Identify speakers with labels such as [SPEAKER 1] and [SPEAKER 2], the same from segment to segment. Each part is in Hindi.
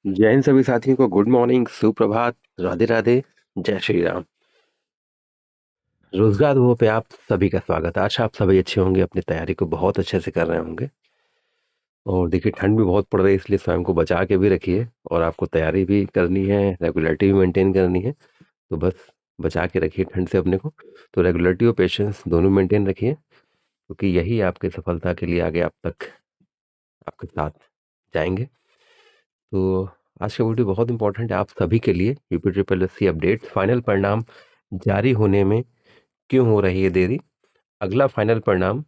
[SPEAKER 1] जय हिंद सभी साथियों को। गुड मॉर्निंग, सुप्रभात, राधे राधे, जय श्री राम। रोजगार वो पे आप सभी का स्वागत है। आशा आप सभी अच्छे होंगे, अपनी तैयारी को बहुत अच्छे से कर रहे होंगे। और देखिए ठंड भी बहुत पड़ रही है, इसलिए स्वयं को बचा के भी रखिए। और आपको तैयारी भी करनी है, रेगुलरिटी भी मेंटेन करनी है, तो बस बचा के रखिए ठंड से अपने को। तो रेगुलरिटी और पेशेंस दोनों मेंटेन रखिए, क्योंकि यही आपकी सफलता के लिए आगे आप तक आपके साथ जाएंगे। तो आज का वीडियो बहुत इंपॉर्टेंट है आप सभी के लिए। UP triple S C update final परिणाम जारी होने में क्यों हो रही है देरी, अगला फाइनल परिणाम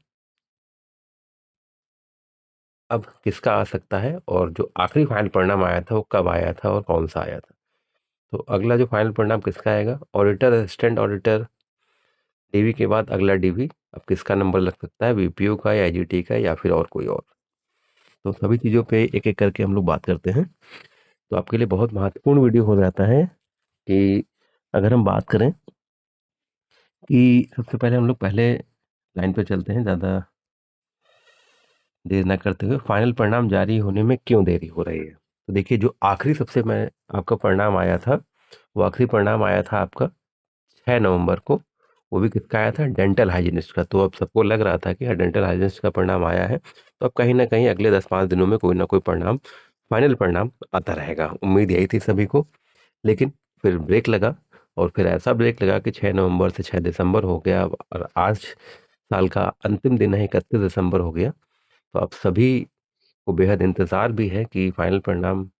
[SPEAKER 1] अब किसका आ सकता है, और जो आखिरी फाइनल परिणाम आया था वो कब आया था और कौन सा आया था। तो अगला जो फाइनल परिणाम किसका आएगा, ऑडिटर, असिस्टेंट ऑडिटर, डीवी के बाद अगला डीवी अब किसका नंबर लग सकता है, बीपीओ का या आईजीटी का या फिर और कोई और। तो सभी चीज़ों पे एक एक करके हम लोग बात करते हैं। तो आपके लिए बहुत महत्वपूर्ण वीडियो हो जाता है कि अगर हम बात करें कि सबसे पहले हम लोग पहले लाइन पे चलते हैं, ज़्यादा देर न करते हुए। फाइनल परिणाम जारी होने में क्यों देरी हो रही है। तो देखिए जो आखिरी सबसे मैं आपका परिणाम आया था, वो आखिरी परिणाम आया था आपका 6 नवंबर को। वो भी किसका आया था, डेंटल हाइजीनिस्ट का। तो अब सबको लग रहा था कि हाँ डेंटल हाइजीनिस्ट का परिणाम आया है, तो अब कहीं ना कहीं अगले 10-5 दिनों में कोई ना कोई परिणाम, फाइनल परिणाम आता रहेगा। उम्मीद यही थी सभी को। लेकिन फिर ब्रेक लगा, और फिर ऐसा ब्रेक लगा कि 6 नवंबर से 6 दिसंबर हो गया, और आज साल का अंतिम दिन है, 31 दिसंबर हो गया। तो अब सभी को बेहद इंतज़ार भी है कि फाइनल परिणाम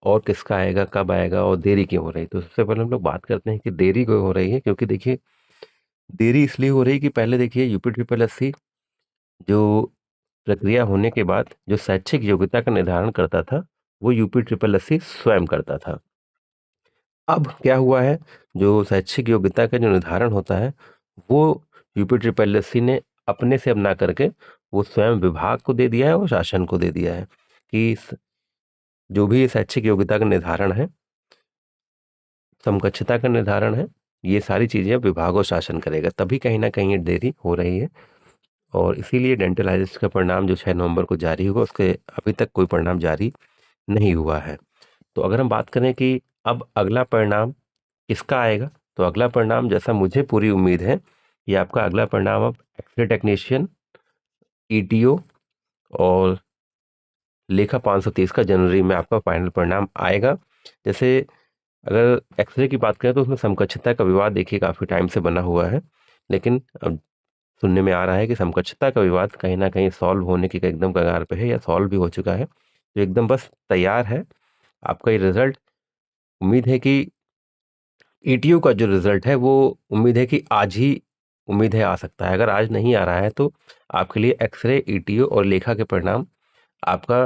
[SPEAKER 1] और किसका आएगा, कब आएगा और देरी क्यों हो रही है। तो सबसे पहले हम लोग बात करते हैं कि देरी क्यों हो रही है। क्योंकि देखिए देरी इसलिए हो रही है कि पहले देखिए यूपी ट्रिपल एस सी जो प्रक्रिया होने के बाद जो शैक्षिक योग्यता का निर्धारण करता था, वो यूपी ट्रिपल एस सी स्वयं करता था। अब क्या हुआ है, जो शैक्षिक योग्यता का जो निर्धारण होता है, वो यूपी ट्रिपल एस सी ने अपने से अब ना करके वो स्वयं विभाग को दे दिया है और शासन को दे दिया है कि जो भी शैक्षिक योग्यता का निर्धारण है, समकक्षता का निर्धारण है, ये सारी चीज़ें अब विभाग और शासन करेगा। तभी कहीं ना कहीं ये देरी हो रही है। और इसीलिए डेंटल हाइजिनिस्ट का परिणाम जो 6 नवंबर को जारी हुआ, उसके अभी तक कोई परिणाम जारी नहीं हुआ है। तो अगर हम बात करें कि अब अगला परिणाम किसका आएगा, तो अगला परिणाम, जैसा मुझे पूरी उम्मीद है, ये आपका अगला परिणाम अब एक्सरे टेक्नीशियन, ईटीओ और लेखा 530 का जनवरी में आपका फाइनल परिणाम आएगा। जैसे अगर एक्सरे की बात करें तो उसमें समकक्षता का विवाद देखिए काफ़ी टाइम से बना हुआ है, लेकिन अब सुनने में आ रहा है कि समकक्षता का विवाद कहीं ना कहीं सॉल्व होने की एकदम कगार पे है, या सॉल्व भी हो चुका है, तो एकदम बस तैयार है आपका ये रिजल्ट। उम्मीद है कि ईटीओ का जो रिजल्ट है वो, उम्मीद है कि आज ही, उम्मीद है आ सकता है। अगर आज नहीं आ रहा है तो आपके लिए एक्सरे, ईटीओ और लेखा के परिणाम आपका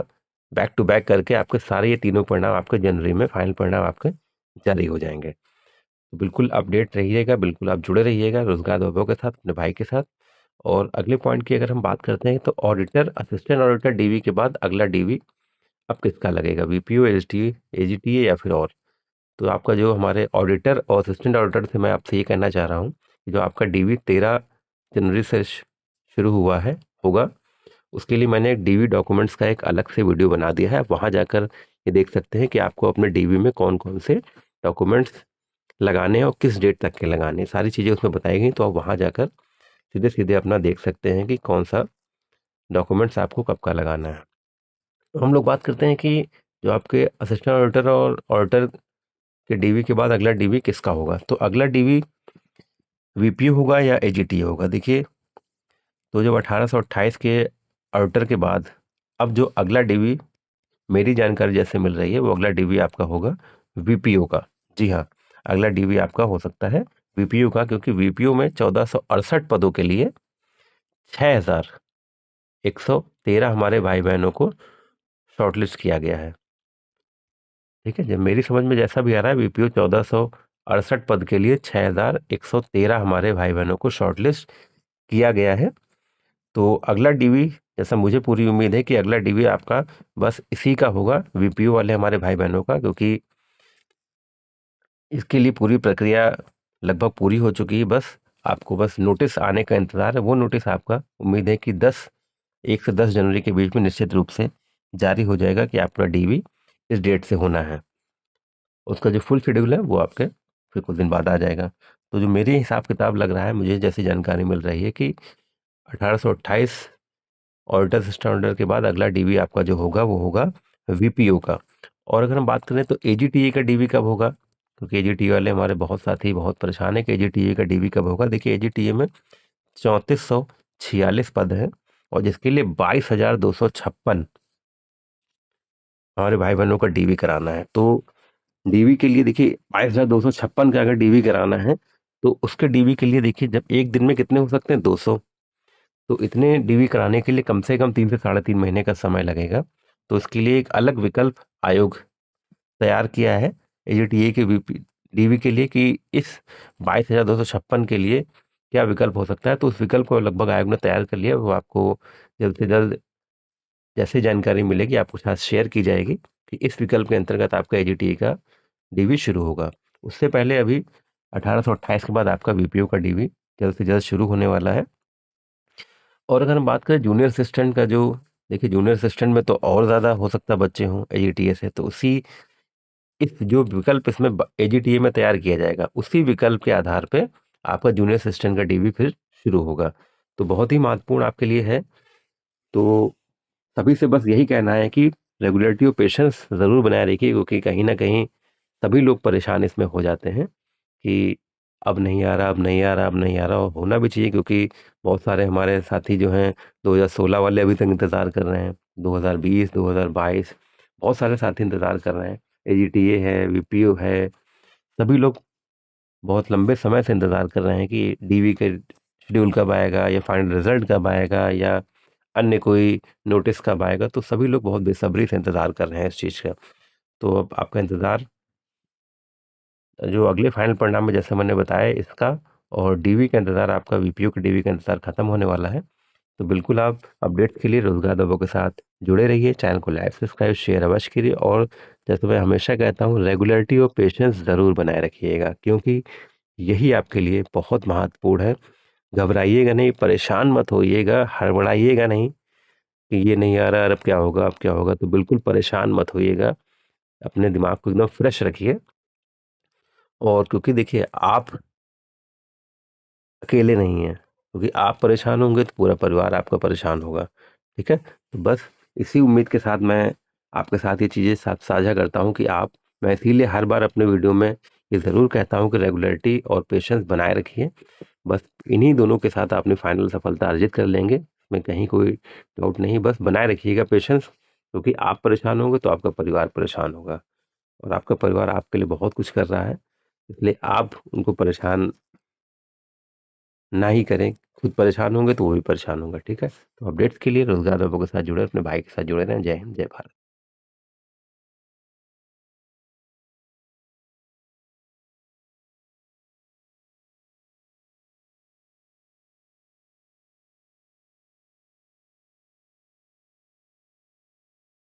[SPEAKER 1] बैक टू बैक करके आपके सारे ये तीनों परिणाम आपके जनवरी में फाइनल परिणाम आपके जारी हो जाएंगे। तो बिल्कुल अपडेट रहिएगा, बिल्कुल आप जुड़े रहिएगा रोजगार वैभव के साथ, अपने भाई के साथ। और अगले पॉइंट की अगर हम बात करते हैं, तो ऑडिटर, असिस्टेंट ऑडिटर, डीवी के बाद अगला डीवी अब किसका लगेगा, बीपीओ, एजीटी, एजीटीए या फिर और। तो आपका जो हमारे ऑडिटर और असिस्टेंट ऑडिटर से मैं आपसे ये कहना चाह रहा हूँ कि जो आपका डीवी 13 जनवरी से शुरू हुआ है, होगा, उसके लिए मैंने एक डीवी डॉक्यूमेंट्स का एक अलग से वीडियो बना दिया है। आप वहाँ जाकर ये देख सकते हैं कि आपको अपने डीवी में कौन कौन से डॉक्यूमेंट्स लगाने हैं और किस डेट तक के लगाने हैं, सारी चीज़ें उसमें बताई गई। तो आप वहाँ जाकर सीधे सीधे अपना देख सकते हैं कि कौन सा डॉक्यूमेंट्स आपको कब का लगाना है। तो हम लोग बात करते हैं कि जो आपके असिस्टेंट ऑडिटर और ऑडिटर के डीवी के बाद अगला डीवी किसका होगा। तो अगला डीवी वीपीओ होगा या एजीटी होगा। देखिए तो जब 1828 के ऑडिटर के बाद अब जो अगला डीवी मेरी जानकारी जैसे मिल रही है, वो अगला डीवी आपका होगा वीपीओ का। जी हाँ, अगला डीवी आपका हो सकता है वीपीओ का, क्योंकि वीपीओ में 1468 पदों के लिए 6113 हमारे भाई बहनों को शॉर्टलिस्ट किया गया है। ठीक है, जब मेरी समझ में जैसा भी आ रहा है, बीपीओ 1468 पद के लिए 6113 हमारे भाई बहनों को शॉर्टलिस्ट किया गया है। तो अगला डीवी, जैसा मुझे पूरी उम्मीद है कि अगला डीवी आपका बस इसी का होगा, वीपीओ वाले हमारे भाई बहनों का, क्योंकि इसके लिए पूरी प्रक्रिया लगभग पूरी हो चुकी है। बस आपको बस नोटिस आने का इंतज़ार है। वो नोटिस आपका उम्मीद है कि 1 से 10 जनवरी के बीच में निश्चित रूप से जारी हो जाएगा कि आपका डीवी इस डेट से होना है। उसका जो फुल शेड्यूल है वो आपके फिर कुछ दिन बाद आ जाएगा। तो जो मेरे हिसाब किताब लग रहा है, मुझे जैसी जानकारी मिल रही है कि 1828 ऑडिटर स्टैंडर्ड के बाद अगला डीवी आपका जो होगा वो होगा वीपीओ का। और अगर हम बात करें तो एजीटीए का डीवी कब होगा, क्योंकि एजीटीए वाले हमारे बहुत साथी बहुत परेशान है कि एजीटीए का डीवी कब होगा। देखिए एजीटीए में 3446 पद हैं और जिसके लिए 22,256 हमारे भाई बहनों का डीवी कराना है। तो डीवी के लिए देखिए 22,256 का अगर डीवी कराना है तो उसके डीवी के लिए देखिए जब एक दिन में कितने हो सकते हैं, 200। तो इतने डीवी कराने के लिए कम से कम 3 से 3.5 महीने का समय लगेगा। तो इसके लिए एक अलग विकल्प आयोग तैयार किया है एजीटीए के डीवी के लिए कि इस 22,256 के लिए क्या विकल्प हो सकता है। तो उस विकल्प को लगभग आयोग ने तैयार कर लिया, वो आपको जल्द से जल्द जैसे जानकारी मिलेगी आपको साथ शेयर की जाएगी कि इस विकल्प के अंतर्गत आपका एजीटीए का डीवी शुरू होगा। उससे पहले अभी 1828 के बाद आपका वीपीओ का डीवी जल्द से जल्द शुरू होने वाला है। और अगर हम बात करें जूनियर असिस्टेंट का, जो देखिए जूनियर असिस्टेंट में तो और ज़्यादा हो सकता है बच्चे हों एजीटीए से, तो उसी इस जो विकल्प इसमें एजीटीए में तैयार किया जाएगा उसी विकल्प के आधार पे आपका जूनियर असिस्टेंट का डीवी फिर शुरू होगा। तो बहुत ही महत्वपूर्ण आपके लिए है। तो सभी से बस यही कहना है कि रेगुलरिटी और पेशेंस ज़रूर बनाए रखिए, क्योंकि कहीं ना कहीं सभी लोग परेशान इसमें हो जाते हैं कि अब नहीं आ रहा, अब नहीं आ रहा, अब नहीं आ रहा। और होना भी चाहिए, क्योंकि बहुत सारे हमारे साथी जो हैं 2016 वाले अभी तक इंतज़ार कर रहे हैं, 2020 2022 बहुत सारे साथी इंतज़ार कर रहे हैं। एजीटीए है, वीपीओ है, सभी लोग बहुत लंबे समय से इंतज़ार कर रहे हैं कि डीवी के शेड्यूल कब आएगा या फाइनल रिजल्ट कब आएगा या अन्य कोई नोटिस कब आएगा। तो सभी लोग बहुत बेसब्री से इंतज़ार कर रहे हैं इस चीज़ का। तो अब आपका इंतज़ार जो अगले फाइनल परिणाम में जैसे मैंने बताया इसका, और डीवी का इंतज़ार आपका, वीपीओ के डीवी का इंतज़ार खत्म होने वाला है। तो बिल्कुल आप अपडेट्स के लिए रोजगार दबों के साथ जुड़े रहिए। चैनल को लाइक सब्सक्राइब शेयर अवश्य करिए। और जैसे मैं हमेशा कहता हूँ, रेगुलरिटी और पेशेंस ज़रूर बनाए रखिएगा, क्योंकि यही आपके लिए बहुत महत्वपूर्ण है। घबराइएगा नहीं, परेशान मत होइएगा, हड़बड़ाइएगा नहीं कि ये नहीं आ रहा, अब क्या होगा, अब क्या होगा। तो बिल्कुल परेशान मत होइएगा, अपने दिमाग को एकदम फ्रेश रखिए। और क्योंकि देखिए आप अकेले नहीं हैं, क्योंकि आप परेशान होंगे तो पूरा परिवार आपका परेशान होगा। ठीक है, तो बस इसी उम्मीद के साथ मैं आपके साथ ये चीज़ें साथ साझा करता हूँ कि आप, मैं इसीलिए हर बार अपने वीडियो में ये ज़रूर कहता हूँ कि रेगुलरिटी और पेशेंस बनाए रखिए। बस इन्हीं दोनों के साथ अपनी फाइनल सफलता अर्जित कर लेंगे, इसमें कहीं कोई डाउट नहीं। बस बनाए रखिएगा पेशेंस, क्योंकि आप परेशान होंगे तो आपका परिवार परेशान होगा, और आपका परिवार आपके लिए बहुत कुछ कर रहा है, इसलिए आप उनको परेशान ना ही करें। खुद परेशान होंगे तो वो भी परेशान होगा। ठीक है, तो अपडेट्स के लिए रोजगार के साथ जुड़े, अपने भाई के साथ जुड़े रहें। जय हिंद, जय भारत।